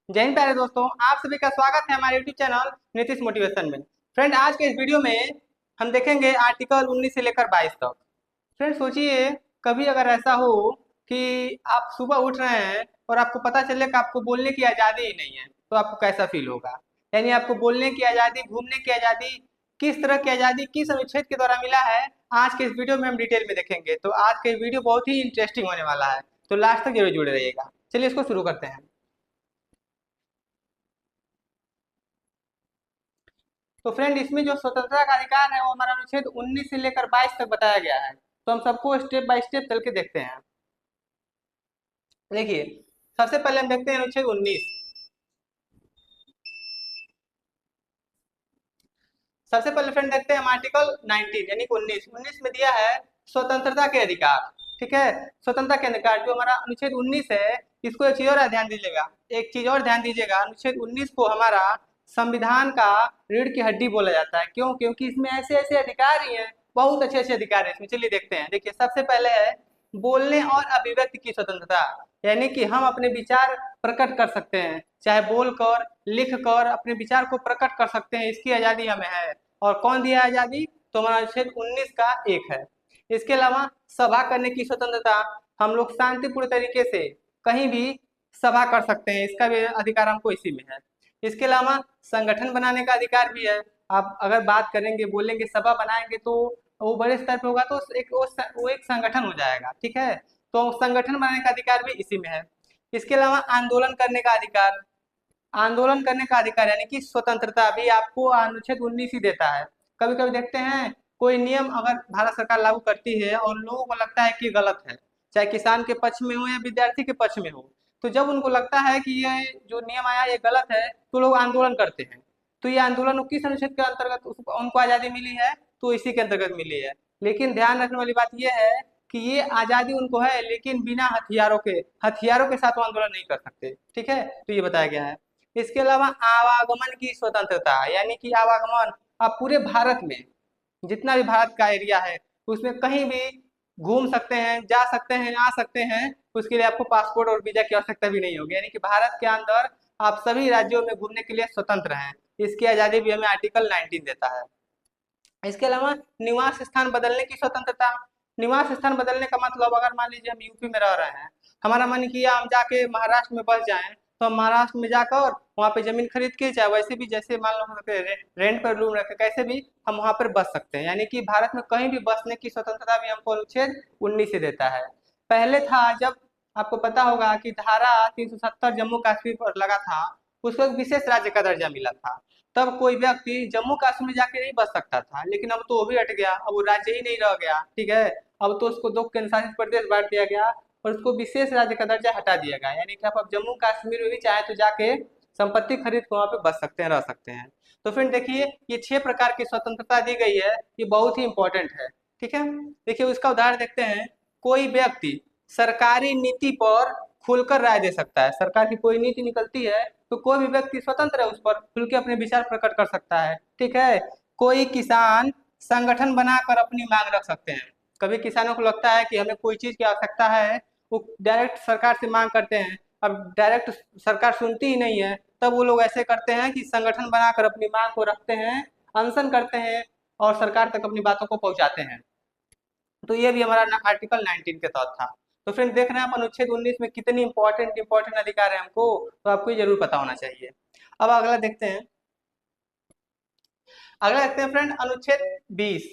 जय हिंद प्यारे दोस्तों, आप सभी का स्वागत है हमारे यूट्यूब चैनल नीतीश मोटिवेशन में। फ्रेंड, आज के इस वीडियो में हम देखेंगे आर्टिकल 19 से लेकर 22 तक। फ्रेंड, सोचिए कभी अगर ऐसा हो कि आप सुबह उठ रहे हैं और आपको पता चले कि आपको बोलने की आज़ादी ही नहीं है, तो आपको कैसा फील होगा। यानी आपको बोलने की आज़ादी, घूमने की आज़ादी, किस तरह की आज़ादी किस अनुच्छेद के द्वारा मिला है, आज के इस वीडियो में हम डिटेल में देखेंगे। तो आज के वीडियो बहुत ही इंटरेस्टिंग होने वाला है, तो लास्ट तक जरूर जुड़े रहिएगा। चलिए इसको शुरू करते हैं। तो फ्रेंड, इसमें जो स्वतंत्रता का अधिकार है वो हमारा अनुच्छेद 19 से लेकर 22 तक बताया गया है। तो हम सबको स्टेप बाय स्टेप चल के देखते हैं। देखिए, सबसे पहले हम देखते हैं अनुच्छेद 19। सबसे पहले फ्रेंड देखते हैं हम आर्टिकल 19 यानी कि 19 में दिया है स्वतंत्रता के अधिकार। ठीक है, स्वतंत्रता के अधिकार जो हमारा अनुच्छेद 19 है, इसको एक चीज और ध्यान दीजिएगा। एक चीज और ध्यान दीजिएगा, अनुच्छेद 19 को हमारा संविधान का रीढ़ की हड्डी बोला जाता है। क्यों? क्योंकि इसमें ऐसे ऐसे अधिकार ही हैं, बहुत अच्छे अच्छे अधिकार है इसमें। चलिए देखते हैं। देखिए, सबसे पहले है बोलने और अभिव्यक्ति की स्वतंत्रता। यानी कि हम अपने विचार प्रकट कर सकते हैं, चाहे बोलकर, लिख कर अपने विचार को प्रकट कर सकते हैं, इसकी आज़ादी हमें है। और कौन दिया आज़ादी? तो हमारा अनुच्छेद 19 का एक है। इसके अलावा सभा करने की स्वतंत्रता, हम लोग शांतिपूर्ण तरीके से कहीं भी सभा कर सकते हैं, इसका भी अधिकार हमको इसी में है। इसके अलावा संगठन बनाने का अधिकार भी है। आप अगर बात करेंगे, बोलेंगे, सभा बनाएंगे, तो वो बड़े स्तर पे होगा, तो वो एक संगठन हो जाएगा। ठीक है, तो संगठन बनाने का अधिकार भी इसी में है। इसके अलावा आंदोलन करने का अधिकार, आंदोलन करने का अधिकार यानी कि स्वतंत्रता भी आपको अनुच्छेद 19 ही देता है। कभी कभी देखते हैं कोई नियम अगर भारत सरकार लागू करती है और लोगों को लगता है कि गलत है, चाहे किसान के पक्ष में हो या विद्यार्थी के पक्ष में हो, तो जब उनको लगता है कि ये जो नियम आया ये गलत है, तो लोग आंदोलन करते हैं। तो ये आंदोलन किस अनुच्छेद के अंतर्गत उनको आज़ादी मिली है? तो इसी के अंतर्गत मिली है। लेकिन ध्यान रखने वाली बात यह है कि ये आज़ादी उनको है, लेकिन बिना हथियारों के साथ वो आंदोलन नहीं कर सकते। ठीक है, तो ये बताया गया है। इसके अलावा आवागमन की स्वतंत्रता, यानी कि आवागमन, आप पूरे भारत में जितना भी भारत का एरिया है उसमें कहीं भी घूम सकते हैं, जा सकते हैं, आ सकते हैं। उसके लिए आपको पासपोर्ट और वीजा की आवश्यकता भी नहीं होगी। यानी कि भारत के अंदर आप सभी राज्यों में घूमने के लिए स्वतंत्र हैं। इसकी आज़ादी भी हमें आर्टिकल 19 देता है। इसके अलावा निवास स्थान बदलने की स्वतंत्रता। निवास स्थान बदलने का मतलब, अगर मान लीजिए हम यूपी में रह रहे हैं, हमारा मन किया हम जाके महाराष्ट्र में बस जाएं, तो हम महाराष्ट्र में जाकर वहाँ पे जमीन खरीद के, चाहे वैसे भी जैसे मान लो हम रेंट पर रूम रखे, कैसे भी हम वहाँ पर बस सकते हैं। यानी कि भारत में कहीं भी बसने की स्वतंत्रता भी हमको अनुच्छेद 19 से देता है। पहले था, जब आपको पता होगा कि धारा 370 जम्मू कश्मीर पर लगा था, उसको एक विशेष राज्य का दर्जा मिला था। तब कोई व्यक्ति जम्मू कश्मीर जाके नहीं बच सकता था, लेकिन अब तो वो भी हट गया, अब वो राज्य ही नहीं रह गया। ठीक है, अब तो उसको दो केंद्र शासित प्रदेश बांट दिया गया और उसको विशेष राज्य का दर्जा हटा दिया गया। यानी कि आप अब जम्मू कश्मीर में भी चाहे तो जाके संपत्ति खरीद के वहाँ पे बच सकते हैं, रह सकते हैं। तो फिर देखिए, ये 6 प्रकार की स्वतंत्रता दी गई है, ये बहुत ही इंपॉर्टेंट है। ठीक है, देखिए उसका उदाहरण देखते हैं। कोई व्यक्ति सरकारी नीति पर खुलकर राय दे सकता है। सरकार की कोई नीति निकलती है तो कोई भी व्यक्ति स्वतंत्र है, उस पर खुल के अपने विचार प्रकट कर सकता है। ठीक है, कोई किसान संगठन बनाकर अपनी मांग रख सकते हैं। कभी किसानों को लगता है कि हमें कोई चीज की आवश्यकता है, वो डायरेक्ट सरकार से मांग करते हैं। अब डायरेक्ट सरकार सुनती ही नहीं है, तब वो लोग ऐसे करते हैं कि संगठन बनाकर अपनी मांग को रखते हैं, अनशन करते हैं और सरकार तक अपनी बातों को पहुंचाते हैं। तो ये भी हमारा आर्टिकल 19 के तहत था। तो फ्रेंड, देख रहे हैं आप अनुच्छेद 19 में कितनी इंपॉर्टेंट अधिकार है हमको, तो आपको ये जरूर पता होना चाहिए। अब अगला देखते हैं। अगला देखते हैं फ्रेंड, अनुच्छेद 20।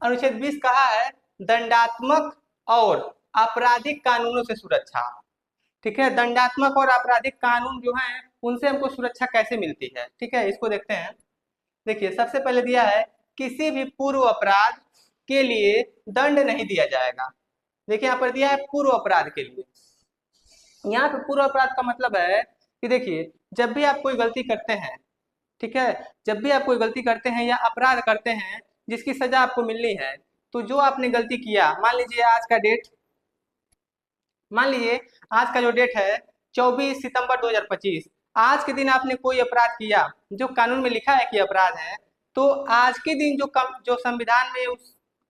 अनुच्छेद 20 कहा है दंडात्मक और आपराधिक कानूनों से सुरक्षा। ठीक है, दंडात्मक और आपराधिक कानून जो है उनसे हमको सुरक्षा कैसे मिलती है। ठीक है, इसको देखते हैं। देखिए, सबसे पहले दिया है किसी भी पूर्व अपराध के लिए दंड नहीं दिया जाएगा। देखिए, यहाँ पर दिया है पूर्व अपराध के लिए। यहाँ पे पूर्व अपराध का मतलब है कि देखिए, जब भी आप कोई गलती करते हैं, ठीक है, जब भी आप कोई गलती करते हैं या अपराध करते हैं जिसकी सजा आपको मिलनी है, तो जो आपने गलती किया, मान लीजिए आज का डेट, मान लीजिए आज का जो डेट है 24 सितंबर 2025, आज के दिन आपने कोई अपराध किया जो कानून में लिखा है कि अपराध है, तो आज के दिन जो संविधान में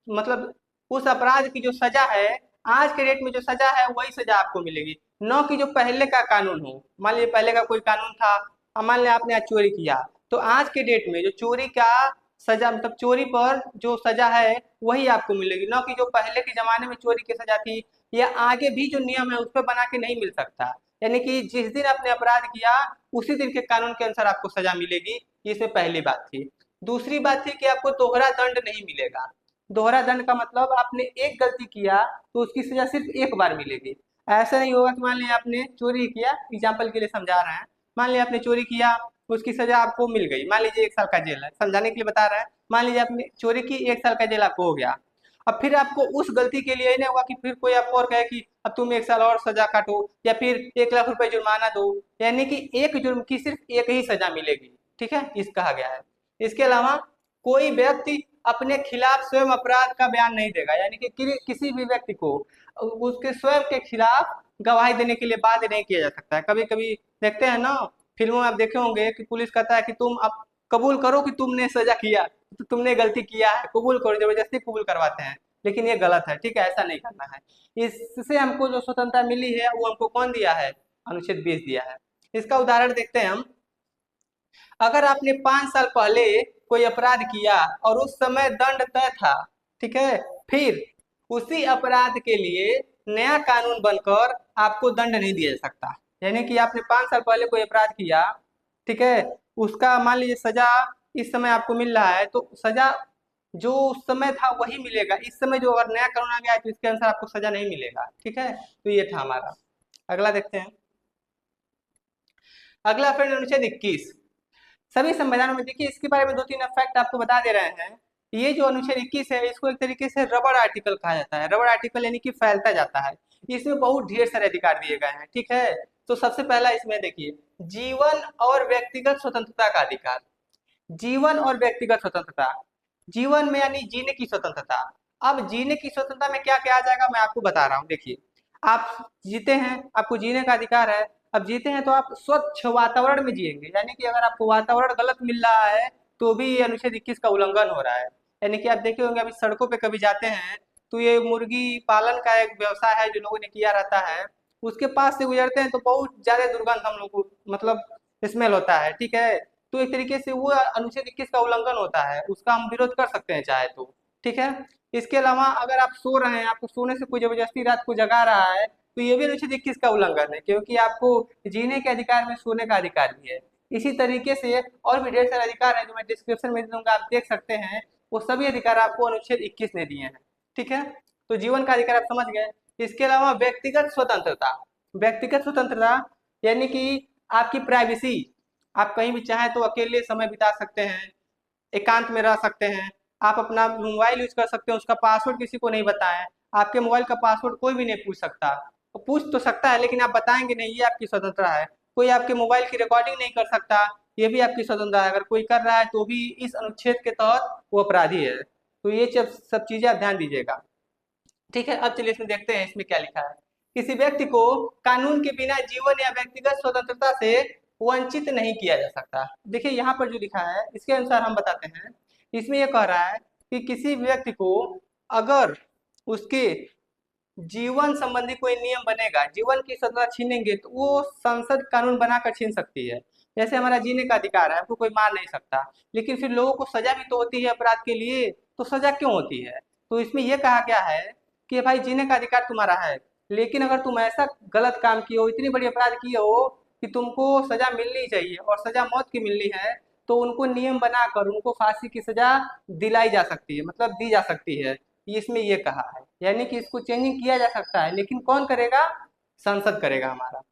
मतलब उस अपराध की जो सजा है, आज के डेट में जो सजा है वही सजा आपको मिलेगी। न कि जो पहले का कानून हो। मान लीजिए पहले का कोई कानून था, अब मान लिया आपने आज चोरी किया, तो आज के डेट में जो चोरी का सजा, मतलब चोरी पर जो सजा है वही आपको मिलेगी, न कि जो पहले के जमाने में चोरी की सजा थी या आगे भी जो नियम है उस पर बना के नहीं मिल सकता। यानी कि जिस दिन आपने अपराध किया उसी दिन के कानून के अनुसार आपको सजा मिलेगी। ये इसमें पहली बात थी। दूसरी बात थी कि आपको दोहरा दंड नहीं मिलेगा। दोहरा दंड का मतलब आपने एक गलती किया तो उसकी सजा सिर्फ एक बार मिलेगी। ऐसा नहीं होगा कि मान लिया आपने चोरी किया, एग्जाम्पल के लिए समझा रहे हैं, मान लिया आपने चोरी किया, उसकी सजा आपको मिल गई, मान लीजिए 1 साल का जेल है, समझाने के लिए बता रहे हैं। मान लीजिए आपने चोरी की, 1 साल का जेल आपको हो गया। अब फिर आपको उस गलती के लिए ही नहीं होगा कि फिर कोई आपको और कहे कि अब तुम 1 साल और सजा काटो या फिर 1 लाख रुपए जुर्माना दो। यानी कि एक जुर्म की सिर्फ एक ही सजा मिलेगी, ठीक है, इस कहा गया है। इसके अलावा कोई व्यक्ति अपने खिलाफ स्वयं अपराध का बयान नहीं देगा, यानी कि किसी भी व्यक्ति को उसके स्वयं के खिलाफ गवाही देने के लिए बाध्य नहीं किया जा सकता है। कभी कभी देखते हैं ना, फिल्मों में आप देखे होंगे कि पुलिस कहता है कि तुम अब कबूल करो कि तुमने सजा किया, तो तुमने गलती किया है, कबूल करो, जबरदस्ती कबूल करवाते हैं। लेकिन ये गलत है, ठीक है, ऐसा नहीं करना है। इससे हमको जो स्वतंत्रता मिली है वो हमको कौन दिया है? अनुच्छेद 20 दिया है। इसका उदाहरण देखते हैं हम। अगर आपने 5 साल पहले कोई अपराध किया और उस समय दंड तय था, ठीक है, फिर उसी अपराध के लिए नया कानून बनकर आपको दंड नहीं दिया जा सकता। यानी कि आपने 5 साल पहले कोई अपराध किया, ठीक है, उसका मान लीजिए सजा इस समय आपको मिल रहा है, तो सजा जो उस समय था वही मिलेगा। इस समय जो अगर नया कानून आ गया है तो इसके अनुसार आपको सजा नहीं मिलेगा, ठीक है। तो ये था हमारा। अगला देखते हैं। अगला फ्रेंड अनुच्छेद 21। सभी संविधानों में देखिए, इसके बारे में 2-3 फैक्ट आपको बता दे रहे हैं। ये जो अनुच्छेद 21 है इसको एक तरीके से रबड़ आर्टिकल कहा जाता है। रबड़ आर्टिकल यानी कि फैलता जाता है। इसमें बहुत ढेर सारे अधिकार दिए गए हैं, ठीक है। तो सबसे पहला इसमें देखिए, जीवन और व्यक्तिगत स्वतंत्रता का अधिकार। जीवन और व्यक्तिगत स्वतंत्रता, जीवन में यानी जीने की स्वतंत्रता। अब जीने की स्वतंत्रता में क्या क्या आ जाएगा मैं आपको बता रहा हूँ। देखिए, आप जीते हैं, आपको जीने का अधिकार है। अब जीते हैं तो आप स्वच्छ वातावरण में जिएंगे, यानी कि अगर आपको वातावरण गलत मिल रहा है तो भी ये अनुच्छेद 21 का उल्लंघन हो रहा है। यानी कि आप देखे होंगे अभी सड़कों पे कभी जाते हैं तो ये मुर्गी पालन का एक व्यवसाय है जो लोगों ने किया रहता है, उसके पास से गुजरते हैं तो बहुत ज्यादा दुर्गंध हम लोग को मतलब स्मेल होता है, ठीक है। तो एक तरीके से वो अनुच्छेद 21 का उल्लंघन होता है, उसका हम विरोध कर सकते हैं चाहे तो, ठीक है। इसके अलावा अगर आप सो रहे हैं, आपको सोने से कोई जबरदस्ती रात को जगा रहा है तो ये भी अनुच्छेद 21 का उल्लंघन है, क्योंकि आपको जीने के अधिकार में सोने का अधिकार भी है। इसी तरीके से और भी ढेर सारे अधिकार है जो मैं डिस्क्रिप्शन में दे दूंगा, आप देख सकते हैं। वो सभी अधिकार आपको अनुच्छेद 21 ने दिए हैं, ठीक है। तो जीवन का अधिकार आप समझ गए। इसके अलावा व्यक्तिगत स्वतंत्रता। व्यक्तिगत स्वतंत्रता यानी कि आपकी प्राइवेसी, आप कहीं भी चाहें तो अकेले समय बिता सकते हैं, एकांत में रह सकते हैं। आप अपना मोबाइल यूज कर सकते हैं, उसका पासवर्ड किसी को नहीं बताएं। आपके मोबाइल का पासवर्ड कोई भी नहीं पूछ सकता, पूछ तो सकता है लेकिन आप बताएंगे नहीं, ये आपकी स्वतंत्रता है। कोई आपके मोबाइल की रिकॉर्डिंग नहीं कर सकता, ये भी आपकी स्वतंत्रता है। अगर कोई कर रहा है तो भी इस अनुच्छेद के तहत वो अपराधी है। तो ये सब चीजें आप ध्यान दीजिएगा, ठीक है। अब चलिए इसमें देखते हैं इसमें क्या लिखा है। किसी व्यक्ति को कानून के बिना जीवन या व्यक्तिगत स्वतंत्रता से वंचित नहीं किया जा सकता। देखिए यहाँ पर जो लिखा है इसके अनुसार हम बताते हैं। इसमें यह कह रहा है कि किसी व्यक्ति को अगर उसके जीवन संबंधी कोई नियम बनेगा, जीवन की स्वतंत्रता छीनेंगे तो वो संसद कानून बनाकर छीन सकती है। जैसे हमारा जीने का अधिकार है, हमको कोई मार नहीं सकता, लेकिन फिर लोगों को सजा भी तो होती है अपराध के लिए, तो सजा क्यों होती है? तो इसमें यह कहा गया है कि भाई जीने का अधिकार तुम्हारा है, लेकिन अगर तुम ऐसा गलत काम किए हो, इतनी बड़ी अपराध किए हो कि तुमको सजा मिलनी चाहिए और सजा मौत की मिलनी है, तो उनको नियम बनाकर उनको फांसी की सजा दिलाई जा सकती है, मतलब दी जा सकती है। इसमें ये कहा है, यानी कि इसको चेंजिंग किया जा सकता है, लेकिन कौन करेगा? संसद करेगा हमारा।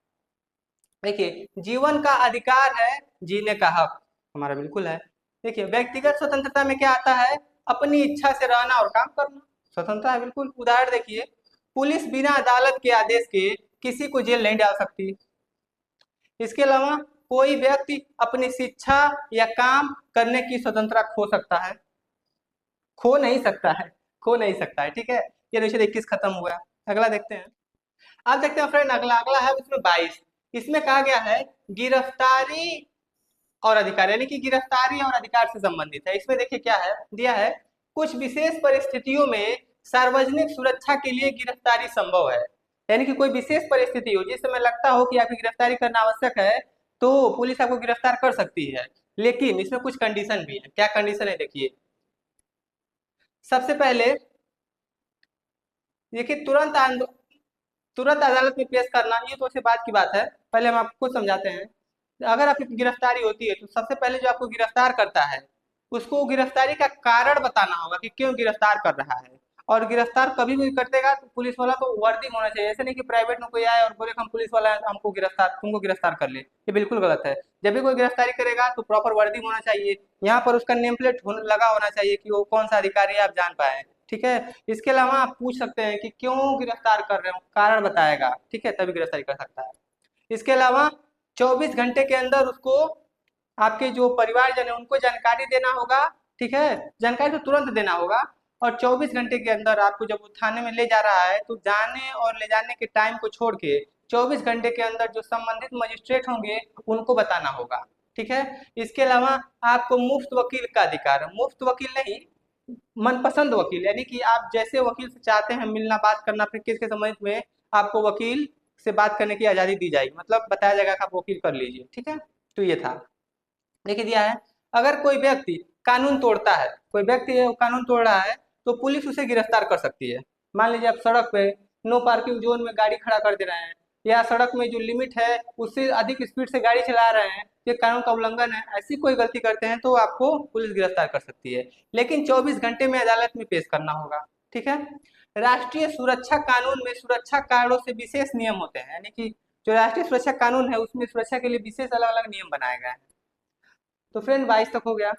देखिए, जीवन का अधिकार है, जीने का हक हमारा बिल्कुल है। देखिए, व्यक्तिगत स्वतंत्रता में क्या आता है? अपनी इच्छा से रहना और काम करना स्वतंत्रता है, बिल्कुल। उदाहरण देखिए, पुलिस बिना अदालत के आदेश के किसी को जेल नहीं डाल सकती। इसके अलावा कोई व्यक्ति अपनी शिक्षा या काम करने की स्वतंत्रता खो सकता है, खो नहीं सकता है, खो नहीं सकता है, ठीक है। ये अनुच्छेद 21 खत्म हुआ। अगला देखते हैं। अब देखते हैं फ्रेंड, अगला अगला है उसमें 22। इसमें कहा गया है गिरफ्तारी और अधिकार, यानी कि गिरफ्तारी और अधिकार से संबंधित है। इसमें देखिए क्या है दिया है, कुछ विशेष परिस्थितियों में सार्वजनिक सुरक्षा के लिए गिरफ्तारी संभव है। यानी कि कोई विशेष परिस्थिति हो जिस समय लगता हो कि आपकी गिरफ्तारी करना आवश्यक है, तो पुलिस आपको गिरफ्तार कर सकती है। लेकिन इसमें कुछ कंडीशन भी है। क्या कंडीशन है देखिए। सबसे पहले देखिए, तुरंत अदालत में पेश करना ये तो उसके बाद की बात है। पहले हम आपको समझाते हैं। अगर आपकी गिरफ्तारी होती है तो सबसे पहले जो आपको गिरफ्तार करता है उसको गिरफ्तारी का कारण बताना होगा कि क्यों गिरफ्तार कर रहा है। और गिरफ्तार कभी भी करतेगा तो पुलिस वाला तो वर्दी में होना चाहिए। ऐसे नहीं कि प्राइवेट में कोई आए और बोले कि हम पुलिस वाला है हमको गिरफ्तार तुमको गिरफ्तार कर ले, ये बिल्कुल गलत है। जब भी कोई गिरफ्तारी करेगा तो प्रॉपर वर्दी में होना चाहिए। यहाँ पर उसका नेम प्लेट लगा होना चाहिए कि वो कौन सा अधिकारी है, आप जान पाए। ठीक है। इसके अलावा आप पूछ सकते हैं कि क्यों गिरफ्तार कर रहे हो, कारण बताएगा। ठीक है, तभी गिरफ्तारी कर सकता है। इसके अलावा 24 घंटे के अंदर उसको आपके जो परिवारजन है उनको जानकारी देना होगा। ठीक है, जानकारी तो तुरंत देना होगा। और 24 घंटे के अंदर आपको जब वो थाने में ले जा रहा है तो जाने और ले जाने के टाइम को छोड़ के 24 घंटे के अंदर जो संबंधित मजिस्ट्रेट होंगे उनको बताना होगा। ठीक है। इसके अलावा आपको मुफ्त वकील का अधिकार है। मुफ्त वकील नहीं, मनपसंद वकील, यानी कि आप जैसे वकील से चाहते हैं मिलना बात करना अपने केस के संबंध में, आपको वकील से बात करने की आज़ादी दी जाएगी। मतलब बताया जाएगा कि आप वकील कर लीजिए। ठीक है, तो ये था। देखिए दिया है, अगर कोई व्यक्ति कानून तोड़ता है, कोई व्यक्ति है वो कानून तोड़ रहा है तो पुलिस उसे गिरफ्तार कर सकती है। मान लीजिए आप सड़क पे नो पार्किंग जोन में गाड़ी खड़ा कर दे रहे हैं, या सड़क में जो लिमिट है उससे अधिक स्पीड से गाड़ी चला रहे हैं, ये कानून का उल्लंघन है। ऐसी कोई गलती करते हैं तो आपको पुलिस गिरफ्तार कर सकती है, लेकिन 24 घंटे में अदालत में पेश करना होगा। ठीक है। राष्ट्रीय सुरक्षा कानून में सुरक्षा कारणों से विशेष नियम होते हैं, यानी कि जो राष्ट्रीय सुरक्षा कानून है उसमें सुरक्षा के लिए विशेष अलग अलग नियम बनाए गए हैं। तो फ्रेंड 22 तक हो गया।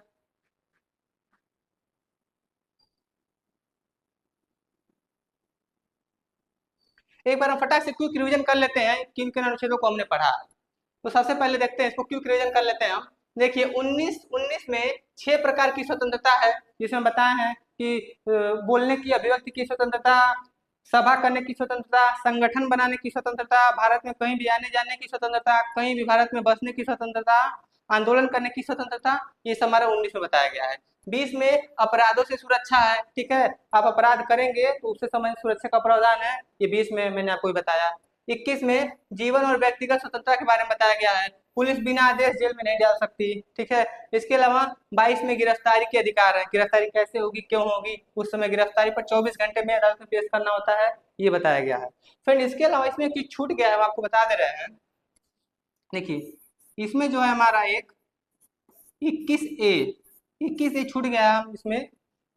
एक बार हम फटाक से क्विक रिवीजन कर लेते हैं किन किन अनुच्छेदों को हमने पढ़ा। तो सबसे पहले देखते हैं, इसको क्विक रिवीजन कर लेते हैं हम। देखिए 19 में 6 प्रकार की स्वतंत्रता है, जिसमें बताए हैं कि बोलने की अभिव्यक्ति की स्वतंत्रता, सभा करने की स्वतंत्रता, संगठन बनाने की स्वतंत्रता, भारत में कहीं भी आने जाने की स्वतंत्रता, कहीं भी भारत में बसने की स्वतंत्रता, आंदोलन करने की स्वतंत्रता। ये सब हमारा 19 में बताया गया है। 20 में अपराधों से सुरक्षा है। ठीक है, आप अपराध करेंगे तो उससे संबंधित सुरक्षा का प्रावधान है, ये 20 में मैंने आपको बताया। 21 में जीवन और व्यक्तिगत स्वतंत्रता के बारे में बताया गया है, पुलिस बिना आदेश जेल में नहीं डाल सकती। ठीक है। इसके अलावा 22 में गिरफ्तारी के अधिकार है, गिरफ्तारी कैसे होगी, क्यों होगी, उस समय गिरफ्तारी पर 24 घंटे में अदालत में पेश करना होता है, ये बताया गया है। फिर इसके अलावा इसमें एक चीज छूट गया है, हम आपको बता दे रहे हैं। देखिए इसमें जो है हमारा एक 21A, 21A छूट गया इसमें।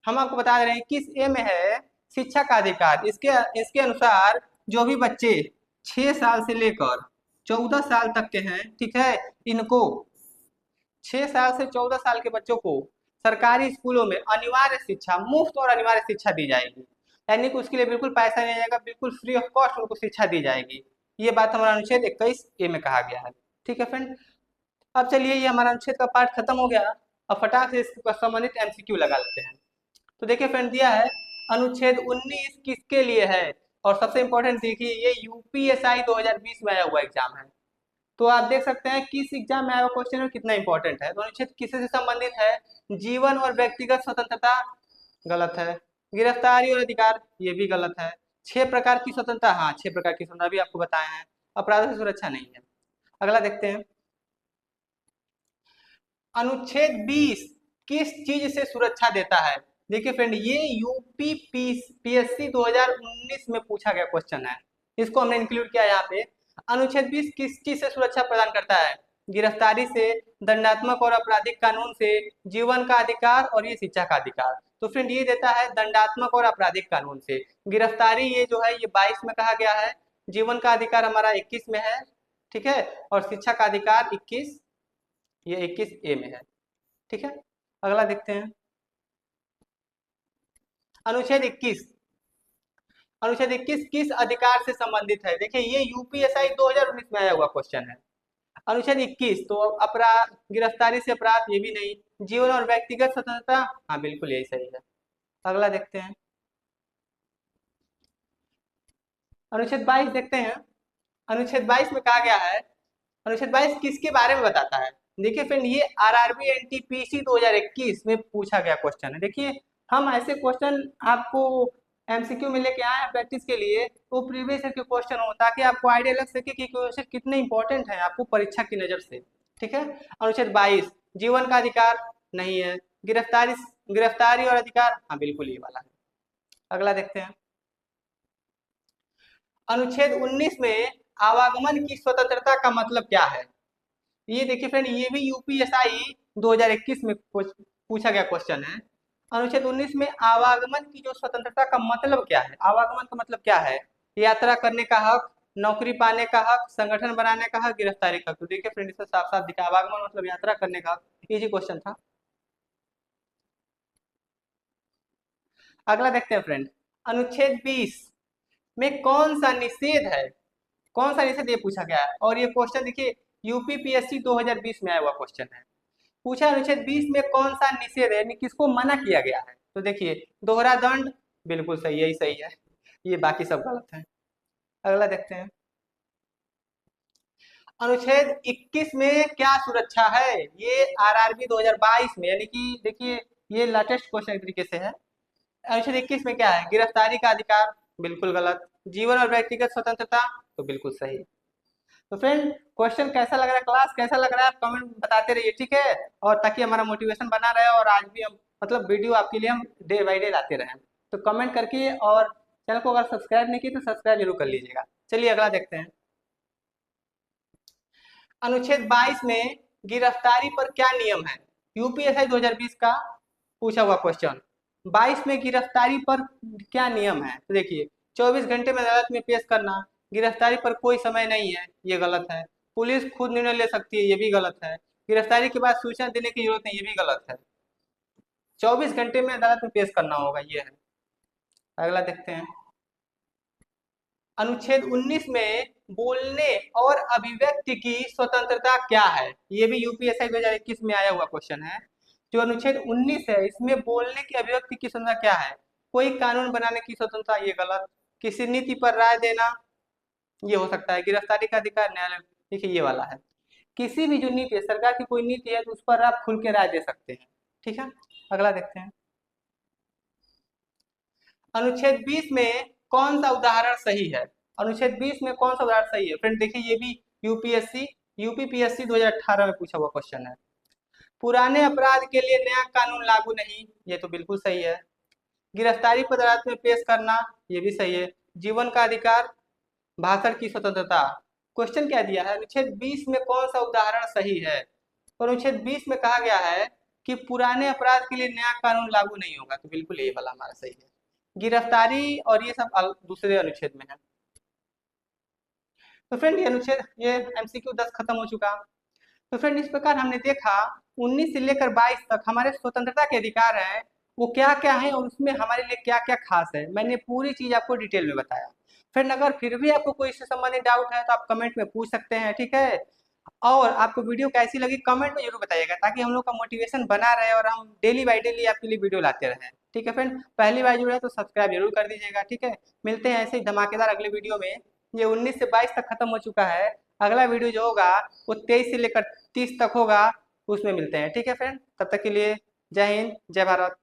हम आपको बता दे रहे हैं 21A में है शिक्षा का अधिकार। इसके इसके अनुसार जो भी बच्चे 6 साल से लेकर 14 साल तक के हैं, ठीक है, इनको 6 साल से 14 साल के बच्चों को सरकारी स्कूलों में अनिवार्य शिक्षा, मुफ्त और अनिवार्य शिक्षा दी जाएगी। यानी कि उसके लिए बिल्कुल पैसा नहीं जाएगा, बिल्कुल फ्री ऑफ कॉस्ट उनको शिक्षा दी जाएगी। ये बात हमारा अनुच्छेद 21A में कहा गया है। ठीक है फ्रेंड, अब चलिए ये हमारा अनुच्छेद का पार्ट खत्म हो गया। अब फटाक से इसके संबंधित एमसीक्यू लगा लेते हैं। तो देखिए फ्रेंड दिया है अनुच्छेद 19 किसके लिए है, और सबसे इंपॉर्टेंट देखिए ये यूपीएसआई 2020 में आया हुआ एग्जाम है। तो आप देख सकते हैं किस एग्जाम में आया हुआ क्वेश्चन और कितना इंपॉर्टेंट है। तो अनुच्छेद किससे से संबंधित है, जीवन और व्यक्तिगत स्वतंत्रता, गलत है। गिरफ्तारी और अधिकार, ये भी गलत है। 6 प्रकार की स्वतंत्रता, हाँ 6 प्रकार की स्वतंत्रता भी आपको बताए हैं। अपराधों से सुरक्षा नहीं है। अगला देखते हैं, अनुच्छेद 20 किस चीज से सुरक्षा देता है। देखिए फ्रेंड ये यूपी पीएससी 2019 में पूछा गया क्वेश्चन है, इसको हमने इंक्लूड किया यहाँ पे। अनुच्छेद 20 किस चीज से सुरक्षा प्रदान करता है, गिरफ्तारी से, दंडात्मक और आपराधिक कानून से, जीवन का अधिकार और ये शिक्षा का अधिकार। तो फ्रेंड ये देता है दंडात्मक और आपराधिक कानून से। गिरफ्तारी ये जो है ये 22 में कहा गया है, जीवन का अधिकार हमारा 21 में है। ठीक है, और शिक्षा का अधिकार 21, ये 21A में है। ठीक है, अगला देखते हैं अनुच्छेद 21। अनुच्छेद 21 किस अधिकार से संबंधित है। देखिए ये यूपीएसआई 2019 में आया हुआ क्वेश्चन है। अनुच्छेद 21 तो अपराध, गिरफ्तारी से अपराध, ये भी नहीं। जीवन और व्यक्तिगत स्वतंत्रता, हाँ बिल्कुल यही सही है। अगला देखते हैं अनुच्छेद 22 देखते हैं। अनुच्छेद 22 में कहा गया है, अनुच्छेद 22 किसके बारे में बताता है। देखिए फ्रेंड ये आरआरबी एनटीपीसी 2021 में पूछा गया क्वेश्चन है। देखिए हम ऐसे क्वेश्चन आपको एमसीक्यू में लेके आए हैं प्रैक्टिस के लिए, वो प्रीवियस ईयर के क्वेश्चन हो, ताकि आपको आइडिया लग सके कि क्वेश्चन कितने इंपॉर्टेंट है आपको परीक्षा की नजर से। ठीक है। अनुच्छेद 22 जीवन का अधिकार नहीं है। गिरफ्तारी गिरफ्तारी और अधिकार, हाँ बिल्कुल ये वाला है। अगला देखते हैं। अनुच्छेद 19 में आवागमन की स्वतंत्रता का मतलब क्या है? ये देखिए फ्रेंड, ये भी यूपीएसआई 2021 में पूछा गया क्वेश्चन है। अनुच्छेद 19 में आवागमन की जो स्वतंत्रता का मतलब क्या है? आवागमन का मतलब क्या है? यात्रा करने का हक, नौकरी पाने का हक, संगठन बनाने का हक, गिरफ्तारी का हक। तो देखिए फ्रेंड, इसमें साफ साफ दिखा, आवागमन मतलब यात्रा करने का हक। इजी क्वेश्चन था। अगला देखते हैं फ्रेंड, अनुच्छेद 20 में कौन सा निषेध है? कौन सा निषेध ये पूछा गया है, और ये क्वेश्चन देखिए यूपीपीएससी 2020 में आया हुआ क्वेश्चन है। पूछा अनुच्छेद 20 में कौन सा निषेध है, यानी किसको मना किया गया है? तो देखिए दोहरा दंड, बिल्कुल सही, यही सही है, ये बाकी सब गलत है। अगला देखते हैं। अनुच्छेद 21 में क्या सुरक्षा है? ये आरआरबी 2022 में, यानी कि देखिए ये लेटेस्ट क्वेश्चन एक तरीके से है। अनुच्छेद 21 में क्या है? गिरफ्तारी का अधिकार, बिल्कुल गलत। जीवन और व्यक्तिगत स्वतंत्रता, तो बिल्कुल सही। तो फ्रेंड, क्वेश्चन कैसा लग रहा है, क्लास कैसा लग रहा है, आप कमेंट में बताते रहिए, ठीक है। और ताकि हमारा मोटिवेशन बना रहे, और आज भी हम मतलब वीडियो आपके लिए हम डे बाई डे लाते रहें। तो कमेंट करके, और चैनल को अगर सब्सक्राइब नहीं किए तो सब्सक्राइब जरूर कर लीजिएगा। चलिए अगला देखते हैं। अनुच्छेद 22 में गिरफ्तारी पर क्या नियम है? यूपीएसआई 2020 का पूछा हुआ क्वेश्चन। 22 में गिरफ्तारी पर क्या नियम है? तो देखिए 24 घंटे में अदालत में पेश करना, गिरफ्तारी पर कोई समय नहीं है, ये गलत है। पुलिस खुद निर्णय ले सकती है, ये भी गलत है। गिरफ्तारी के बाद सूचना देने की जरूरत नहीं, ये भी गलत है। 24 घंटे में अदालत में पेश करना होगा, ये है। अगला देखते हैं। अनुच्छेद 19 में बोलने और अभिव्यक्ति की स्वतंत्रता क्या है? ये भी यूपीएससी 2021 में आया हुआ क्वेश्चन है। जो अनुच्छेद 19 है, इसमें बोलने की अभिव्यक्ति की स्वतंत्रता क्या है? कोई कानून बनाने की स्वतंत्रता, ये गलत। किसी नीति पर राय देना, ये हो सकता है। गिरफ्तारी का अधिकार, न्यायालय, देखिए ये वाला है। किसी भी जो नीति है, सरकार की कोई नीति है, तो उस पर आप खुल के राय दे सकते हैं। ठीक है। अगला देखते हैं। अनुच्छेद 20 में कौन सा उदाहरण सही है? अनुच्छेद 20 में कौन सा उदाहरण सही है? फ्रेंड देखिए, ये भी यूपीपीएससी 2018 में पूछा हुआ क्वेश्चन है। पुराने अपराध के लिए नया कानून लागू नहीं, ये तो बिल्कुल सही है। गिरफ्तारी पर अदालत में पेश करना, ये भी सही है। जीवन का अधिकार, भाषण की स्वतंत्रता। क्वेश्चन क्या दिया है? अनुच्छेद 20 में कौन सा उदाहरण सही है? और अनुच्छेद 20 में कहा गया है कि पुराने अपराध के लिए नया कानून लागू नहीं होगा, तो बिल्कुल ये वाला हमारा सही है। गिरफ्तारी और ये सब दूसरे अनुच्छेद में है। तो फ्रेंड ये अनुच्छेद, ये एमसीक्यू 10 खत्म हो चुका। तो फ्रेंड इस प्रकार हमने देखा 19 से लेकर 22 तक हमारे स्वतंत्रता के अधिकार हैं, वो क्या क्या है और उसमें हमारे लिए क्या क्या खास है। मैंने पूरी चीज आपको डिटेल में बताया। फ्रेंड अगर फिर भी आपको कोई इससे संबंधित डाउट है तो आप कमेंट में पूछ सकते हैं, ठीक है। और आपको वीडियो कैसी लगी कमेंट में जरूर बताइएगा, ताकि हम लोग का मोटिवेशन बना रहे और हम डेली बाई डेली आपके लिए वीडियो लाते रहें। ठीक है फ्रेंड, पहली बार जुड़े तो सब्सक्राइब जरूर कर दीजिएगा, ठीक है। मिलते हैं ऐसे ही धमाकेदार अगले वीडियो में। ये 19 से 22 तक खत्म हो चुका है। अगला वीडियो जो होगा वो 23 से लेकर 30 तक होगा, उसमें मिलते हैं, ठीक है फ्रेंड। तब तक के लिए जय हिंद, जय भारत।